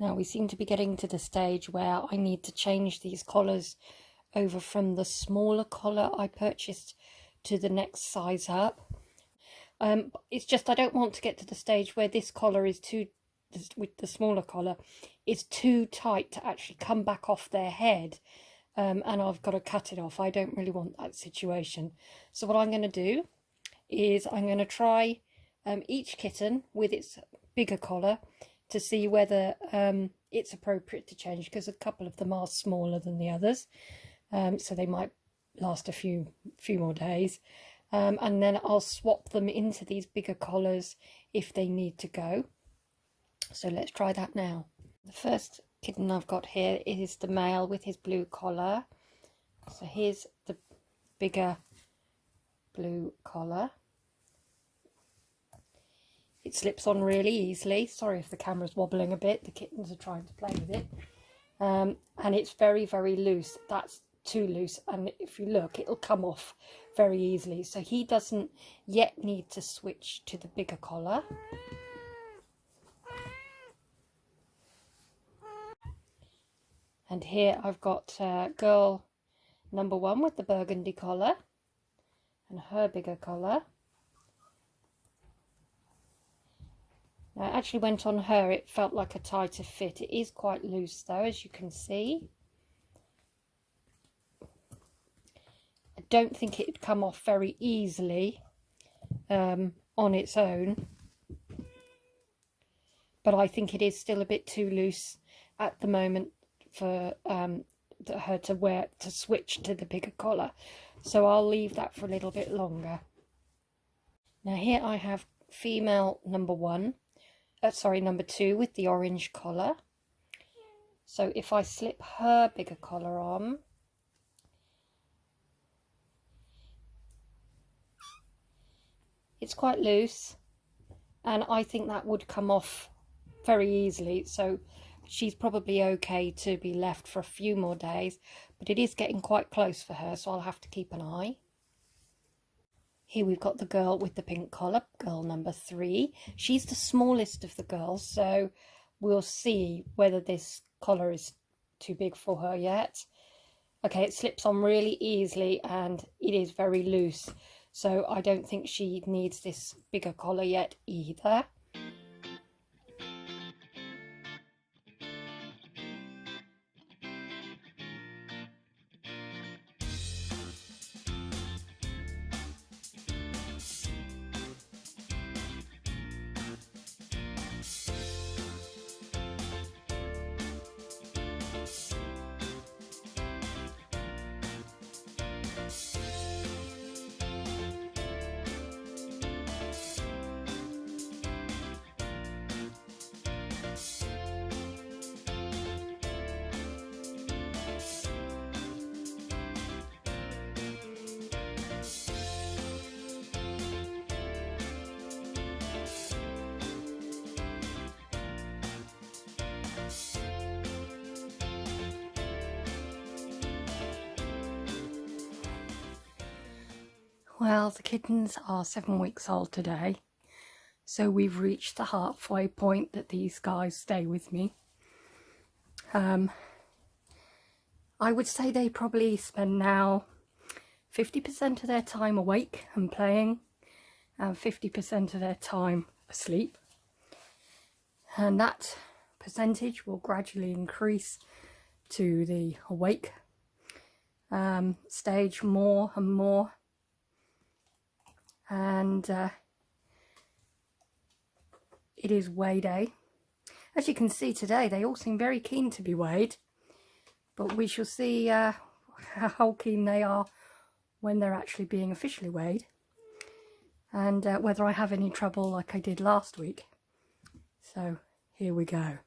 Now we seem to be getting to the stage where I need to change these collars over from the smaller collar I purchased to the next size up. It's just I don't want to get to the stage where this collar is too, with the smaller collar, is too tight to actually come back off their head, and I've got to cut it off. I don't really want that situation. So what I'm going to do is I'm going to try each kitten with its bigger collar to see whether it's appropriate to change, because a couple of them are smaller than the others, so they might last a few more days, and then I'll swap them into these bigger collars if they need to go. So let's try that now. The first kitten I've got here is the male with his blue collar. So here's the bigger blue collar. It slips on really easily. Sorry if the camera's wobbling a bit, the kittens are trying to play with it. And it's very, very loose. That's too loose, and if you look, it'll come off very easily. So he doesn't yet need to switch to the bigger collar. And here I've got girl number 1 with the burgundy collar and her bigger collar. Now, it actually went on her, it felt like a tighter fit. It is quite loose though, as you can see. I don't think it'd come off very easily on its own, but I think it is still a bit too loose at the moment for her to switch to the bigger collar. So I'll leave that for a little bit longer. Now here I have female number 2 with the orange collar. So if I slip her bigger collar on, it's quite loose, and I think that would come off very easily. So she's probably okay to be left for a few more days, but it is getting quite close for her, so I'll have to keep an eye. Here we've got the girl with the pink collar, girl number 3. She's the smallest of the girls, so we'll see whether this collar is too big for her yet. Okay, it slips on really easily and it is very loose, so I don't think she needs this bigger collar yet either. Well, the kittens are 7 weeks old today, so we've reached the halfway point that these guys stay with me. I would say they probably spend now 50% of their time awake and playing, and 50% of their time asleep. And that percentage will gradually increase to the awake stage more and more. And it is weigh day. As you can see today, they all seem very keen to be weighed, but we shall see how keen they are when they're actually being officially weighed, and whether I have any trouble like I did last week. So here we go.